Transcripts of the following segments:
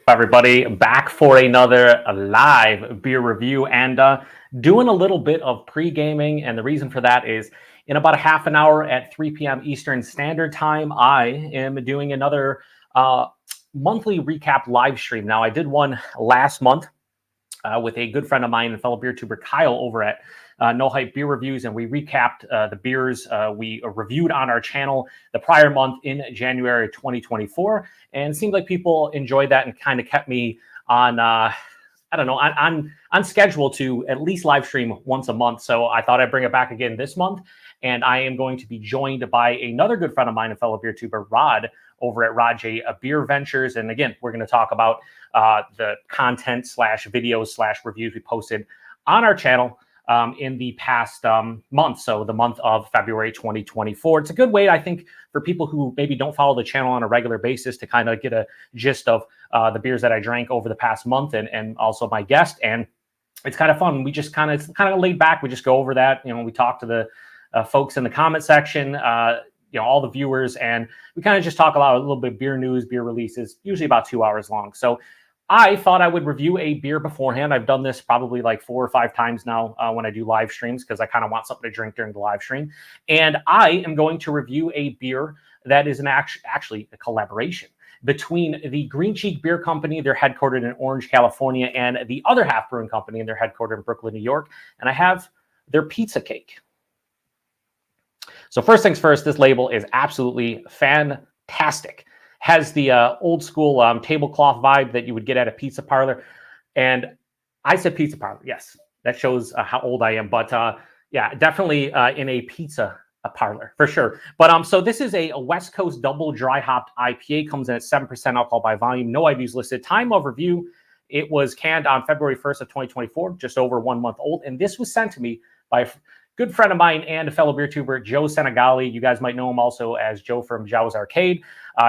Everybody, back for another live beer review and doing a little bit of pre-gaming. And the reason for that is in about a half an hour at 3 p.m. Eastern Standard Time, I am doing another monthly recap live stream. Now, I did one last month with a good friend of mine and fellow BeerTuber Kyle over at No Hype Beer Reviews, and we recapped the beers we reviewed on our channel the prior month in January 2024, and it seemed like people enjoyed that and kind of kept me on on schedule to at least live stream once a month. So I thought I'd bring it back again this month, and I am going to be joined by another good friend of mine and fellow BeerTuber, Rod, over at Rod J Beer Ventures. And again, we're going to talk about the content / videos / reviews we posted on our channel in the past month. So the month of February 2024. It's a good way, I think, for people who maybe don't follow the channel on a regular basis to kind of get a gist of the beers that I drank over the past month and also my guest. And it's kind of fun. We just it's kind of laid back. We just go over that. You know, we talk to the folks in the comment section, all the viewers, and we kind of just talk about a little bit of beer news, beer releases, usually about 2 hours long. So I thought I would review a beer beforehand. I've done this probably like 4 or 5 times now when I do live streams, because I kind of want something to drink during the live stream. And I am going to review a beer that is actually a collaboration between the Green Cheek Beer Company, they're headquartered in Orange, California, and the Other Half Brewing Company, and they're headquartered in Brooklyn, New York. And I have their pizza cake. So first things first, this label is absolutely fantastic. Has the old school tablecloth vibe that you would get at a pizza parlor. And I said pizza parlor. Yes, that shows how old I am. But yeah, definitely in a pizza parlor for sure. But so this is a West Coast double dry hopped IPA. Comes in at 7% alcohol by volume. No IBUs listed. Time of review, it was canned on February 1st of 2024, just over 1 month old. And this was sent to me by a good friend of mine and a fellow BeerTuber, Joe Senigaglia. You guys might know him also as Joe from Jow's Arcade.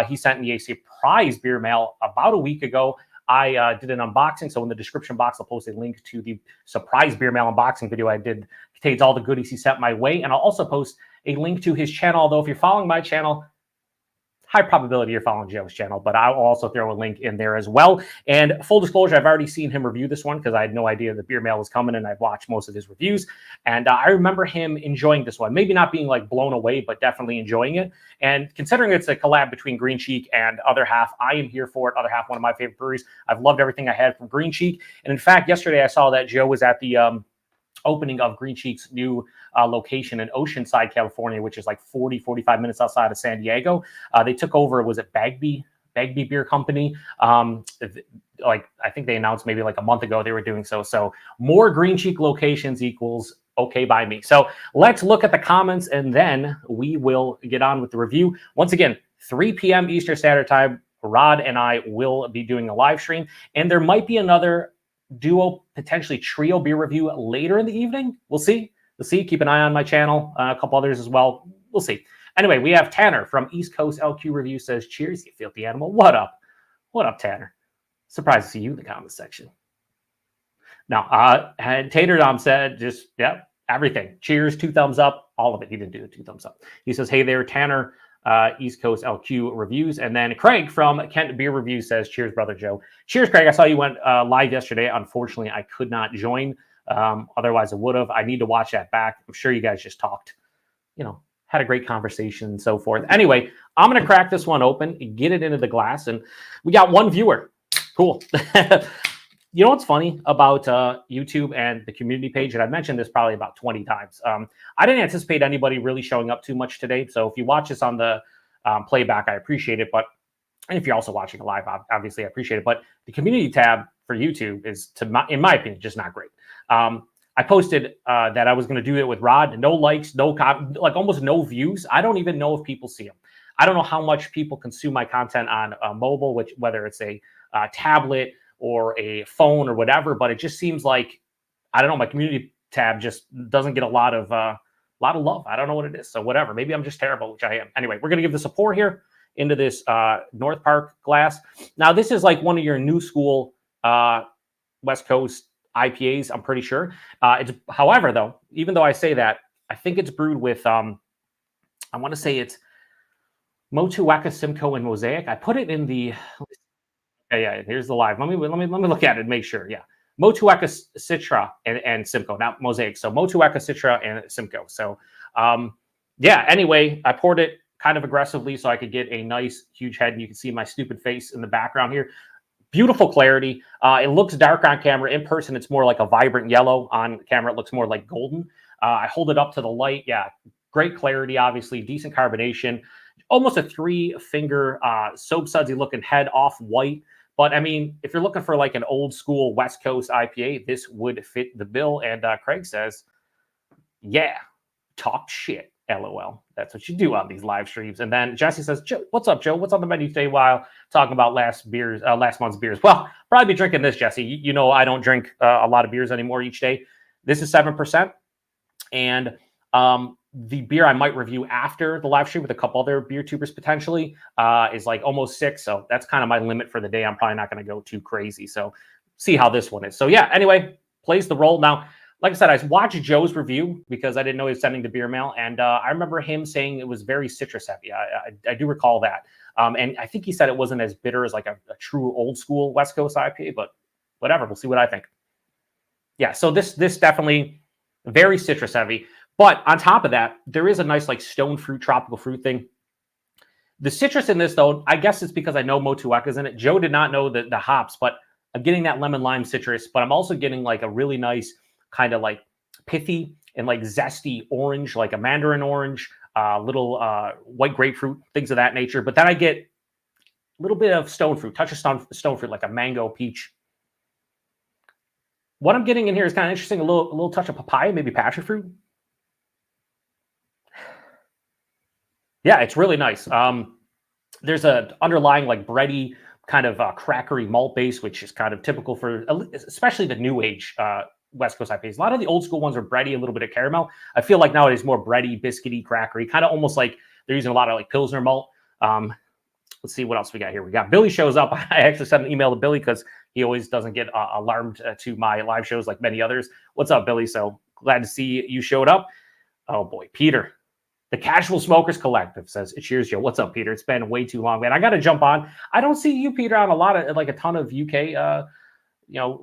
He sent me a surprise beer mail about a week ago. I did an unboxing, so in the description box, I'll post a link to the surprise beer mail unboxing video I did. It contains all the goodies he sent my way, and I'll also post a link to his channel, although if you're following my channel, high probability you're following Joe's channel, but I'll also throw a link in there as well. And full disclosure, I've already seen him review this one because I had no idea the beer mail was coming, and I've watched most of his reviews. And I remember him enjoying this one, maybe not being like blown away, but definitely enjoying it. And considering it's a collab between Green Cheek and Other Half, I am here for it. Other Half, one of my favorite breweries. I've loved everything I had from Green Cheek. And in fact, yesterday I saw that Joe was at the opening of Green Cheek's new location in Oceanside, California, which is like 45 minutes outside of San Diego. They took over, was it Bagby Beer Company? Like I think they announced maybe like a month ago they were doing so. So more Green Cheek locations equals okay by me. So let's look at the comments and then we will get on with the review. Once again, 3 p.m. Eastern Standard Time, Rod and I will be doing a live stream, and there might be another duo, potentially trio beer review later in the evening. We'll see. Keep an eye on my channel. A couple others as well. We'll see. Anyway, we have Tanner from East Coast LQ Review says, cheers, you filthy animal. What up? What up, Tanner? Surprised to see you in the comment section. Now, Tater Dom said, just, yeah, everything. Cheers, 2 thumbs up, all of it. He didn't do the 2 thumbs up. He says, hey there, Tanner, East Coast LQ Reviews. And then Craig from Kent Beer Review says, cheers, brother Joe. Cheers, Craig. I saw you went live yesterday. Unfortunately, I could not join. Otherwise, I would have. I need to watch that back. I'm sure you guys just talked, had a great conversation and so forth. Anyway, I'm going to crack this one open, get it into the glass, and we got 1 viewer. Cool. You know what's funny about YouTube and the community page, and I've mentioned this probably about 20 times. I didn't anticipate anybody really showing up too much today. So if you watch this on the playback, I appreciate it. And if you're also watching live, obviously I appreciate it. But the community tab for YouTube is, in my opinion, just not great. I posted that I was going to do it with Rod. No likes, like almost no views. I don't even know if people see them. I don't know how much people consume my content on mobile, whether it's a tablet or a phone or whatever. But it just seems like, I don't know, my community tab just doesn't get a lot of love. I don't know what it is. So whatever. Maybe I'm just terrible, which I am. Anyway, we're going to give this a pour here into this North Park glass. Now, this is like one of your new school West Coast IPAs, I'm pretty sure. However, though, even though I say that, I think it's brewed with, I want to say it's Motueka, Simcoe, and Mosaic. I put it in the Yeah. Here's the live. Let me look at it and make sure. Yeah. Motueka, Citra, and Simcoe, not Mosaic. So Motueka, Citra, and Simcoe. So yeah, anyway, I poured it kind of aggressively so I could get a nice huge head. And you can see my stupid face in the background here. Beautiful clarity. It looks dark on camera. In person, it's more like a vibrant yellow. On camera, it looks more like golden. I hold it up to the light. Yeah, great clarity, obviously. Decent carbonation. Almost a 3-finger soap sudsy looking head, off white. But I mean, if you're looking for like an old school West Coast IPA, this would fit the bill. And Craig says, yeah, talk shit. LOL. That's what you do on these live streams. And then Jesse says, what's up, Joe? What's on the menu today while talking about last month's beers? Well, probably be drinking this, Jesse. You know, I don't drink a lot of beers anymore each day. This is 7%. And the beer I might review after the live stream with a couple other beer tubers potentially is like almost 6. So that's kind of my limit for the day. I'm probably not going to go too crazy. So see how this one is. So yeah, anyway, plays the role. Now, like I said, I watched Joe's review because I didn't know he was sending to Beer Mail. And I remember him saying it was very citrus heavy. I do recall that. And I think he said it wasn't as bitter as like a true old school West Coast IPA, but whatever. We'll see what I think. Yeah, so this definitely very citrus heavy. But on top of that, there is a nice like stone fruit, tropical fruit thing. The citrus in this, though, I guess it's because I know Motueka's in it. Joe did not know the hops, but I'm getting that lemon lime citrus, but I'm also getting like a really nice kind of like pithy and like zesty orange, like a mandarin orange, little white grapefruit, things of that nature. But then I get a little bit of stone fruit, touch of stone fruit, like a mango, peach. What I'm getting in here is kind of interesting. A little touch of papaya, maybe passion fruit. Yeah, it's really nice. There's a underlying like bready kind of crackery malt base, which is kind of typical for especially the new age West Coast IPAs. A lot of the old school ones are bready, a little bit of caramel. I feel like nowadays more bready, biscuity, crackery, kind of almost like they're using a lot of like Pilsner malt. Let's see what else we got here. We got Billy shows up. I actually sent an email to Billy because he always doesn't get alarmed to my live shows like many others. What's up, Billy? So glad to see you showed up. Oh boy, Peter. The Casual Smokers Collective says, cheers, Joe. What's up, Peter? It's been way too long, man. I got to jump on. I don't see you, Peter, on a ton of UK,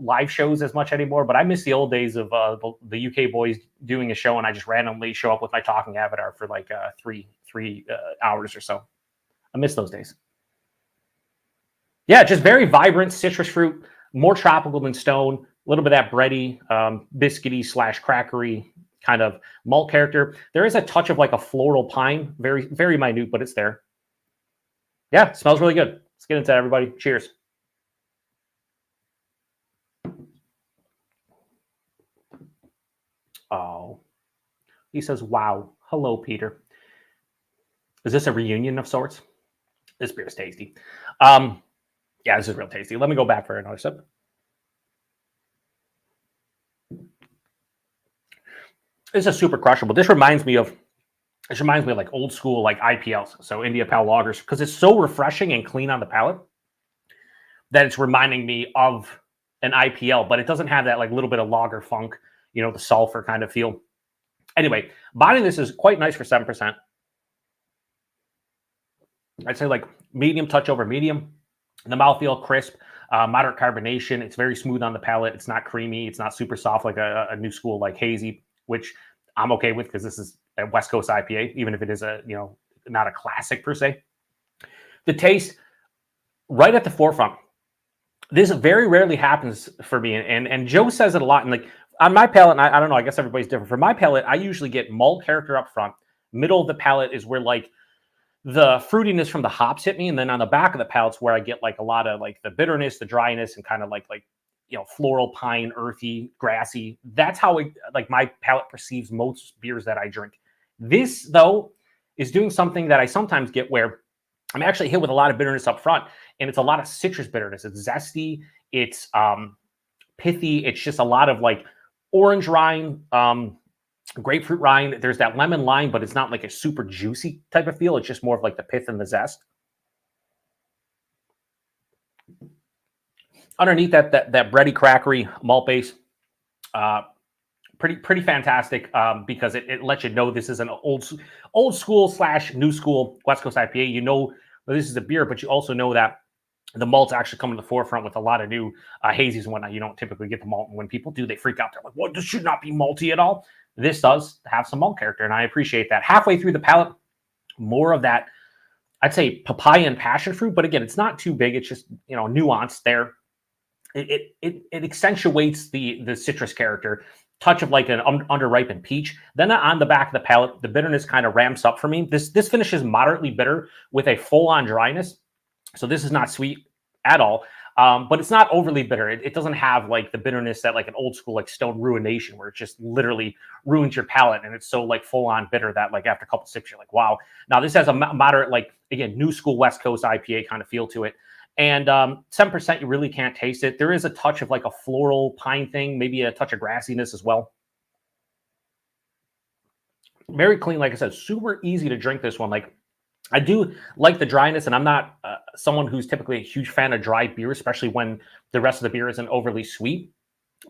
live shows as much anymore, but I miss the old days of the UK boys doing a show and I just randomly show up with my talking avatar for like three hours or so. I miss those days. Yeah, just very vibrant citrus fruit, more tropical than stone, a little bit of that bready, biscuity / crackery kind of malt character. There is a touch of like a floral pine, very, very minute, but it's there. Yeah, it smells really good. Let's get into that, everybody. Cheers. Oh, he says, wow. Hello, Peter. Is this a reunion of sorts? This beer is tasty. Yeah, this is real tasty. Let me go back for another sip. This is super crushable. This reminds me of like old school like IPLs, so India Pale lagers, because it's so refreshing and clean on the palate that it's reminding me of an IPL, but it doesn't have that like little bit of lager funk, the sulfur kind of feel. Anyway, body this is quite nice for 7%. I'd say like medium touch over medium. The mouthfeel crisp, moderate carbonation. It's very smooth on the palate. It's not creamy. It's not super soft like a new school like hazy, which I'm okay with because this is a West Coast IPA, even if it is not a classic per se. The taste right at the forefront. This very rarely happens for me, and Joe says it a lot. And like on my palate, and I don't know, I guess everybody's different. For my palate, I usually get malt character up front. Middle of the palate is where like the fruitiness from the hops hit me, and then on the back of the palate's where I get like a lot of like the bitterness, the dryness, and kind of like floral, pine, earthy, grassy. That's how like my palate perceives most beers that I drink. This though is doing something that I sometimes get where I'm actually hit with a lot of bitterness up front, and it's a lot of citrus bitterness. It's zesty, it's pithy, it's just a lot of like orange rind, grapefruit rind. There's that lemon lime, but it's not like a super juicy type of feel. It's just more of like the pith and the zest. Underneath that bready, crackery malt base, pretty fantastic because it lets you know this is an old school / new school West Coast IPA. You know this is a beer, but you also know that the malts actually come to the forefront with a lot of new hazies and whatnot. You don't typically get the malt, and when people do, they freak out. They're like, "Well, this should not be malty at all." This does have some malt character, and I appreciate that. Halfway through the palate, more of that, I'd say papaya and passion fruit, but again, it's not too big. It's just nuanced there. It accentuates the citrus character. Touch of like an underripened peach. Then on the back of the palate, the bitterness kind of ramps up for me. This finish is moderately bitter with a full-on dryness. So this is not sweet at all, but it's not overly bitter. It doesn't have like the bitterness that like an old school like Stone Ruination, where it just literally ruins your palate, and it's so like full on bitter that like after a couple sips you're like, wow. Now this has a moderate, like again, new school West Coast IPA kind of feel to it, and 7% you really can't taste it. There is a touch of like a floral pine thing, maybe a touch of grassiness as well. Very clean, like I said, super easy to drink this one. Like, I do like the dryness, and I'm not someone who's typically a huge fan of dry beer, especially when the rest of the beer isn't overly sweet.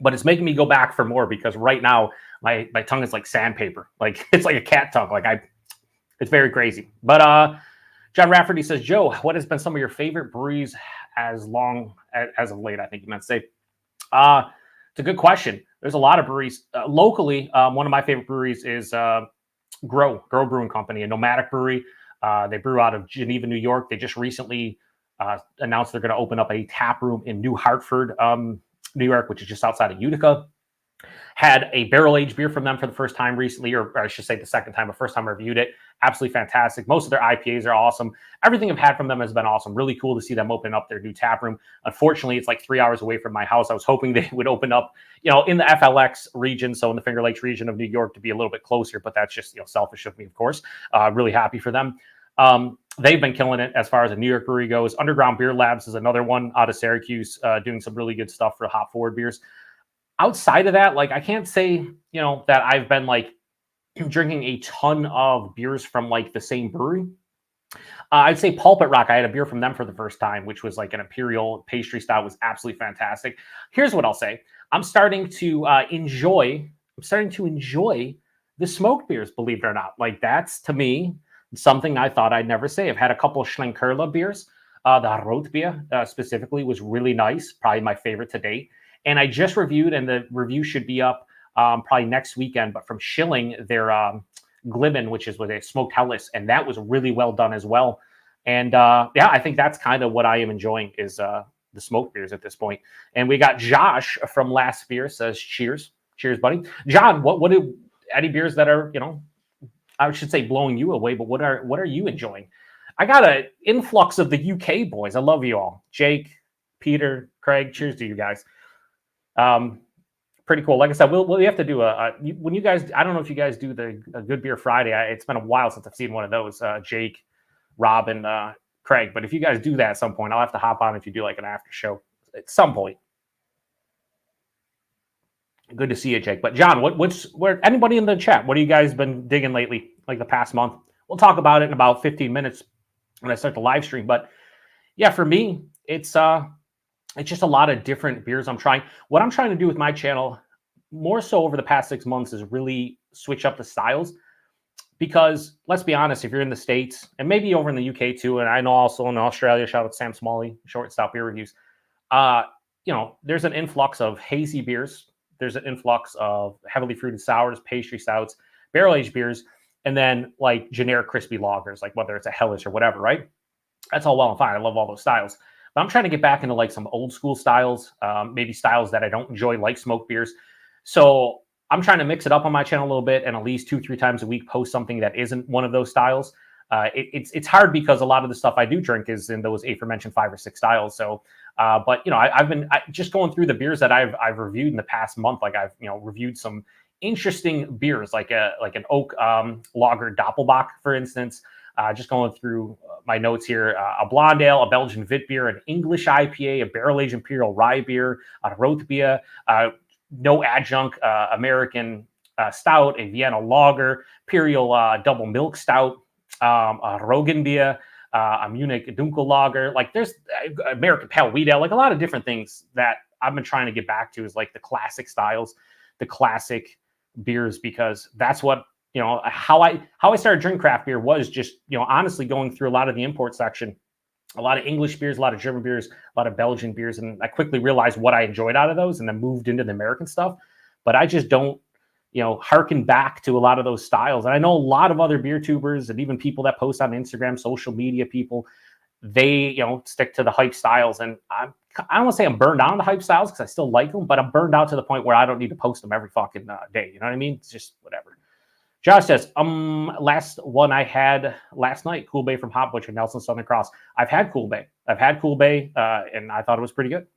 But it's making me go back for more, because right now my tongue is like sandpaper. Like it's like a cat tongue. It's very crazy. But John Rafferty says, Joe, what has been some of your favorite breweries as of late? I think you meant to say. It's a good question. There's a lot of breweries locally. One of my favorite breweries is Grow Brewing Company, a nomadic brewery. They brew out of Geneva, New York. They just recently announced they're going to open up a tap room in New Hartford, New York, which is just outside of Utica. Had a barrel-aged beer from them for the first time recently, or I should say the second time. The first time I reviewed it, absolutely fantastic. Most of their IPAs are awesome. Everything I've had from them has been awesome. Really cool to see them open up their new tap room. Unfortunately, it's like 3 hours away from my house. I was hoping they would open up, in the FLX region, so in the Finger Lakes region of New York, to be a little bit closer. But that's just selfish of me, of course. Really happy for them. They've been killing it as far as a New York brewery goes. Underground Beer Labs is another one out of Syracuse, doing some really good stuff for hop forward beers. Outside of that, like, I can't say, that I've been like drinking a ton of beers from like the same brewery. I'd say Pulpit Rock. I had a beer from them for the first time, which was like an imperial pastry style. It was absolutely fantastic. Here's what I'll say: I'm starting to enjoy the smoked beers. Believe it or not, like that's to me something I thought I'd never say. I've had a couple of Schlenkerla beers. The Rotbier specifically was really nice, probably my favorite to date. And I just reviewed, and the review should be up probably next weekend, but from Schilling, their Glibben, which is with a smoked Helles, and that was really well done as well. And I think that's kind of what I am enjoying is the smoked beers at this point. And we got Josh from Last Beer says, cheers, buddy. John, what do any beers that are I should say blowing you away, but what are you enjoying? I got an influx of the UK boys. I love you all. Jake, Peter, Craig, cheers to you guys. Pretty cool. Like I said, we have to do when you guys, I don't know if you guys do a Good Beer Friday. It's been a while since I've seen one of those. Jake, Rob, and Craig. But if you guys do that at some point, I'll have to hop on if you do like an after show at some point. Good to see you, Jake. But John, where anybody in the chat, what have you guys been digging lately, like the past month? We'll talk about it in about 15 minutes when I start the live stream. But yeah, for me, it's just a lot of different beers I'm trying. What I'm trying to do with my channel, more so over the past 6 months, is really switch up the styles. Because let's be honest, if you're in the States, and maybe over in the UK too, and I know also in Australia, shout out to Sam Smalley, Short Stout Beer Reviews, there's an influx of hazy beers. There's an influx of heavily fruited sours, pastry stouts, barrel-aged beers, and then like generic crispy lagers, like whether it's a Helles or whatever, right? That's all well and fine. I love all those styles. But I'm trying to get back into like some old school styles, maybe styles that I don't enjoy, like smoked beers. So I'm trying to mix it up on my channel a little bit, and at least 2-3 times a week post something that isn't one of those styles. It's hard because a lot of the stuff I do drink is in those aforementioned 5 or 6 styles. So, but I've been just going through the beers that I've reviewed in the past month. Like I've reviewed some interesting beers, like an oak lager Doppelbock, for instance. Just going through my notes here: a blonde ale, a Belgian Wit beer, an English IPA, a barrel-aged imperial rye beer, a Rotbier, no adjunct American stout, a Vienna lager, imperial double milk stout, a Rogan beer, a Munich Dunkel lager. Like there's American pale wheat ale, like a lot of different things that I've been trying to get back to, is like the classic styles, the classic beers, because that's what how I started drinking craft beer was just honestly going through a lot of the import section a lot of English beers, a lot of German beers, a lot of Belgian beers. And I quickly realized what I enjoyed out of those and then moved into the American stuff. But I just don't, harken back to a lot of those styles. And I know a lot of other beer tubers and even people that post on Instagram, social media people, they, stick to the hype styles. And I don't want to say I'm burned out on the hype styles because I still like them, but I'm burned out to the point where I don't need to post them every fucking day. You know what I mean? It's just whatever. Josh says, last one I had last night, Cool Bay from Hot Butcher, Nelson Southern Cross. I've had Cool Bay, and I thought it was pretty good.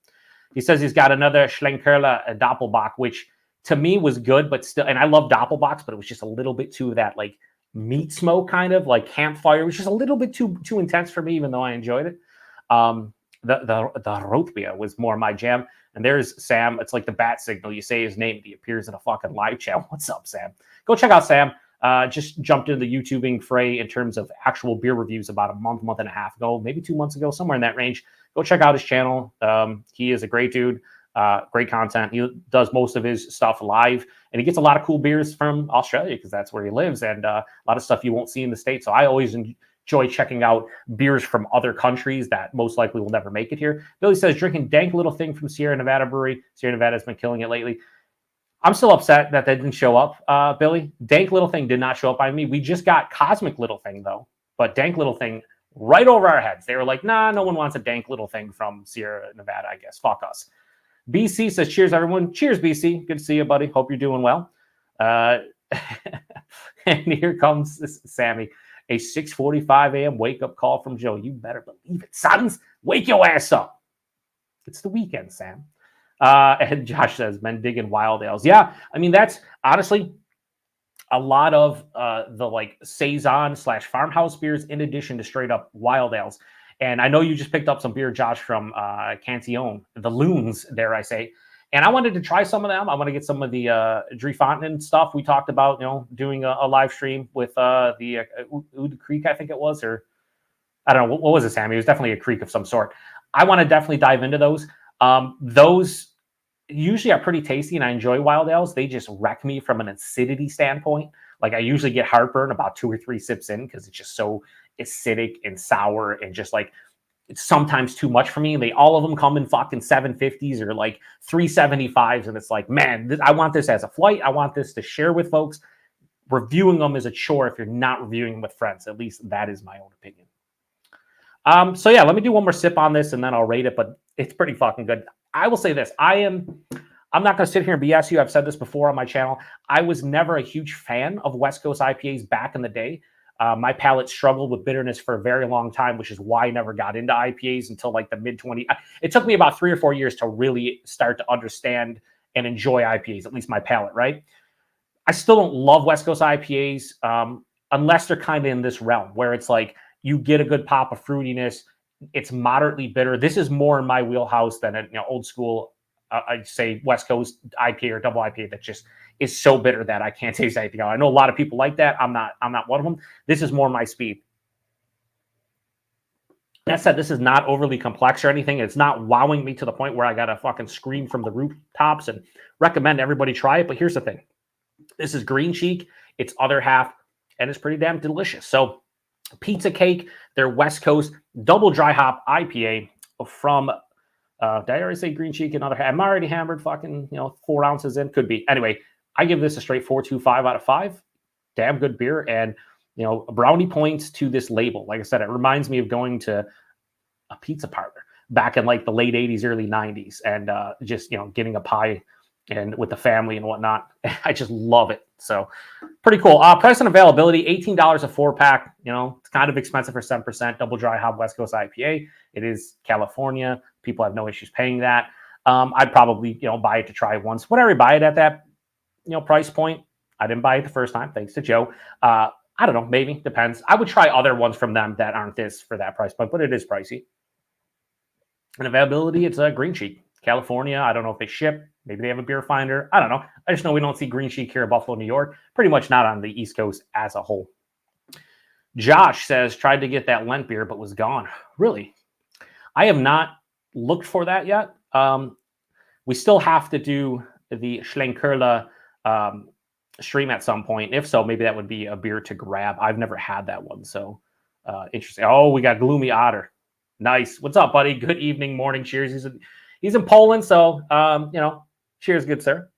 He says he's got another Schlenkerla Doppelbock, which to me was good, but still, and I love Doppelbocks, but it was just a little bit too that like meat smoke kind of like campfire. It was just a little bit too intense for me, even though I enjoyed it. The Rotbier was more my jam. And there's Sam. It's like the bat signal. You say his name, he appears in a fucking live chat. What's up, Sam? Go check out Sam. Just jumped into the YouTubing fray in terms of actual beer reviews about a month and a half ago, maybe 2 months ago, somewhere in that range. Go check out his channel. He is a great dude. Great content. He does most of his stuff live, and he gets a lot of cool beers from Australia because that's where he lives, and a lot of stuff you won't see in the States. So I always enjoy checking out beers from other countries that most likely will never make it here. Billy says, drinking Dank Little Thing from Sierra Nevada Brewery. Sierra Nevada has been killing it lately. I'm still upset that didn't show up, Billy. Dank Little Thing did not show up by me. We just got Cosmic Little Thing, though. But Dank Little Thing right over our heads. They were like, nah, no one wants a Dank Little Thing from Sierra Nevada, I guess. Fuck us. BC says, cheers, everyone. Cheers, BC. Good to see you, buddy. Hope you're doing well. And here comes Sammy. A 6:45 a.m. wake-up call from Joe. You better believe it, sons. Wake your ass up. It's the weekend, Sam. And Josh says, men digging wild ales. Yeah, I mean, that's honestly a lot of the like Saison / farmhouse beers in addition to straight up wild ales. And I know you just picked up some beer, Josh, from Cantillon, the Loons, dare I say. And I wanted to try some of them. I want to get some of the Driefontein stuff. We talked about, doing a live stream with the Oud Creek, I think it was, or I don't know. What was it, Sammy? It was definitely a creek of some sort. I want to definitely dive into those. Those usually are pretty tasty, and I enjoy wild ales. They just wreck me from an acidity standpoint. Like I usually get heartburn about 2 or 3 sips in because it's just so acidic and sour and just like it's sometimes too much for me. All of them come in fucking 750s or like 375s, and it's like, man, I want this as a flight. I want this to share with folks. Reviewing them is a chore if you're not reviewing them with friends. At least that is my own opinion. So yeah, let me do one more sip on this and then I'll rate it, but it's pretty fucking good. I will say this. I'm not going to sit here and BS you. I've said this before on my channel. I was never a huge fan of West Coast IPAs back in the day. My palate struggled with bitterness for a very long time, which is why I never got into IPAs until like the mid-20s. It took me about 3 or 4 years to really start to understand and enjoy IPAs, at least my palate, right? I still don't love West Coast IPAs unless they're kind of in this realm where it's like you get a good pop of fruitiness. It's moderately bitter. This is more in my wheelhouse than a old school, I'd say West Coast IPA or double IPA that just is so bitter that I can't taste anything else. I know a lot of people like that. I'm not one of them. This is more my speed. That said, this is not overly complex or anything. It's not wowing me to the point where I got to fucking scream from the rooftops and recommend everybody try it. But here's the thing. This is Green Cheek. It's other half, and it's pretty damn delicious. So Pizza Cake, their West Coast double dry hop IPA from, did I already say Green Cheek? Another half. I'm already hammered fucking, 4 ounces in. Could be. Anyway, I give this a straight 4.25 out of 5. Damn good beer. And, brownie points to this label. Like I said, it reminds me of going to a pizza parlor back in like the late 80s, early 90s. And just, getting a pie and with the family and whatnot. I just love it. So pretty cool. Price and availability, $18 a 4-pack. It's kind of expensive for 7% double dry hop West Coast IPA. It is California. People have no issues paying that. I'd probably, buy it to try once. Would I buy it at that, price point? I didn't buy it the first time, thanks to Joe. I don't know, maybe, depends. I would try other ones from them that aren't this for that price point, but it is pricey. And availability, it's a Green Cheek. California, I don't know if they ship. Maybe they have a beer finder. I don't know. I just know we don't see Green Cheek here in Buffalo, New York. Pretty much not on the East Coast as a whole. Josh says, tried to get that Lent beer, but was gone. Really? I have not looked for that yet. We still have to do the Schlenkerla stream at some point. If so, maybe that would be a beer to grab. I've never had that one. So interesting. Oh, we got Gloomy Otter. Nice. What's up, buddy? Good evening, morning. Cheers. He's in Poland, so cheers, good sir.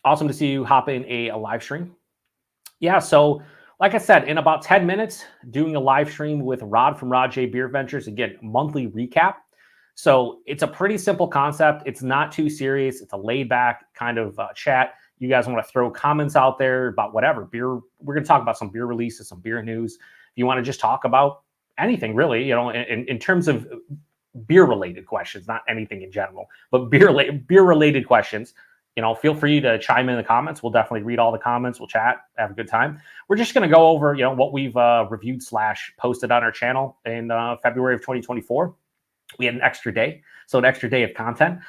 Awesome to see you hop in a live stream. Yeah, so like I said, in about 10 minutes, doing a live stream with Rod from Rod J Beer Ventures. Again, monthly recap. So it's a pretty simple concept. It's not too serious. It's a laid back kind of chat. You guys want to throw comments out there about whatever beer. We're going to talk about some beer releases, some beer news. If you want to just talk about anything really, in terms of beer related questions, not anything in general, but beer related questions, feel free to chime in the comments. We'll definitely read all the comments. We'll chat, have a good time. We're just going to go over, what we've reviewed / posted on our channel in February of 2024. We had an extra day, so an extra day of content.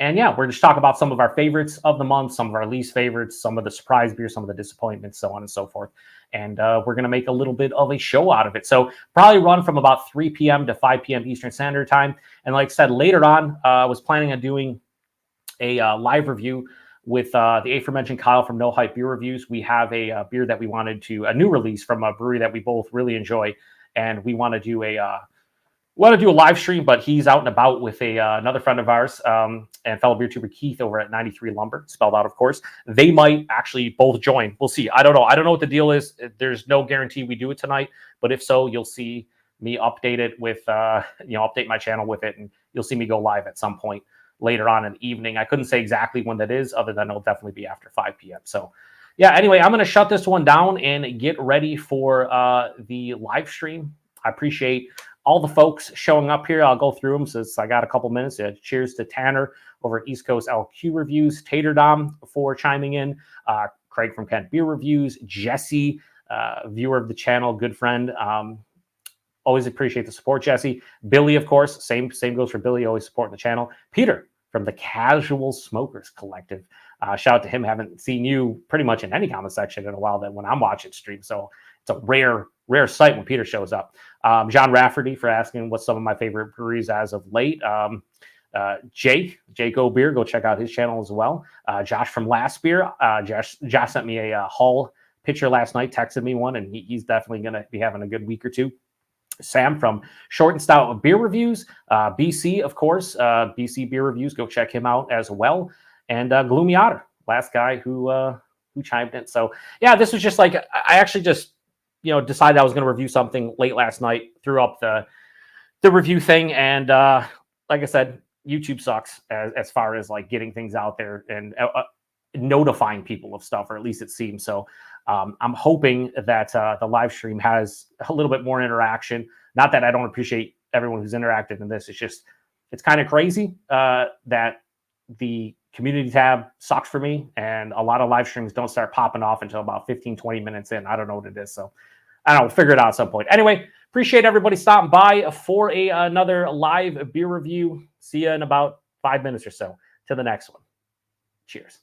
And yeah, we're just talking about some of our favorites of the month, some of our least favorites, some of the surprise beers, some of the disappointments, so on and so forth. And we're going to make a little bit of a show out of it. So probably run from about 3 p.m. to 5 p.m. Eastern Standard Time. And like I said, later on, I was planning on doing a live review with the aforementioned Kyle from No Hype Beer Reviews. We have a beer that we wanted to, a new release from a brewery that we both really enjoy. And we want to do a live stream, but he's out and about with another friend of ours and fellow BeerTuber Keith over at 93 Lumber, spelled out, of course. They might actually both join. We'll see. I don't know. I don't know what the deal is. There's no guarantee we do it tonight, but if so, you'll see me update it with, update my channel with it, and you'll see me go live at some point later on in the evening. I couldn't say exactly when that is, other than it'll definitely be after 5 p.m. So yeah, anyway, I'm going to shut this one down and get ready for the live stream. I appreciate all the folks showing up here. I'll go through them since I got a couple minutes. Cheers to Tanner over at East Coast LQ Reviews, Tater Dom for chiming in, Craig from Kent Beer Reviews, Jesse, viewer of the channel, good friend. Always appreciate the support, Jesse. Billy, of course, same goes for Billy, always supporting the channel. Peter from the Casual Smokers Collective. Shout out to him. Haven't seen you pretty much in any comment section in a while that when I'm watching stream. So it's a rare sight when Peter shows up. John Rafferty for asking what's some of my favorite breweries as of late. Jake O Beer, go check out his channel as well. Josh from Last Beer. Josh sent me a Hull picture last night, texted me one, and he's definitely going to be having a good week or two. Sam from Short and Stout Beer Reviews. BC, of course. BC Beer Reviews, go check him out as well. And Gloomy Otter, last guy who chimed in. So yeah, this was just like, I actually just decided I was going to review something late last night, threw up the review thing, and like I said, YouTube sucks as far as like getting things out there and notifying people of stuff, or at least it seems so. I'm hoping that the live stream has a little bit more interaction. Not that I don't appreciate everyone who's interacted in this. It's just, it's kind of crazy that the community tab sucks for me, and a lot of live streams don't start popping off until about 15, 20 minutes in. I don't know what it is. So I don't know, we'll figure it out at some point. Anyway, appreciate everybody stopping by for another live beer review. See you in about 5 minutes or so to the next one. Cheers.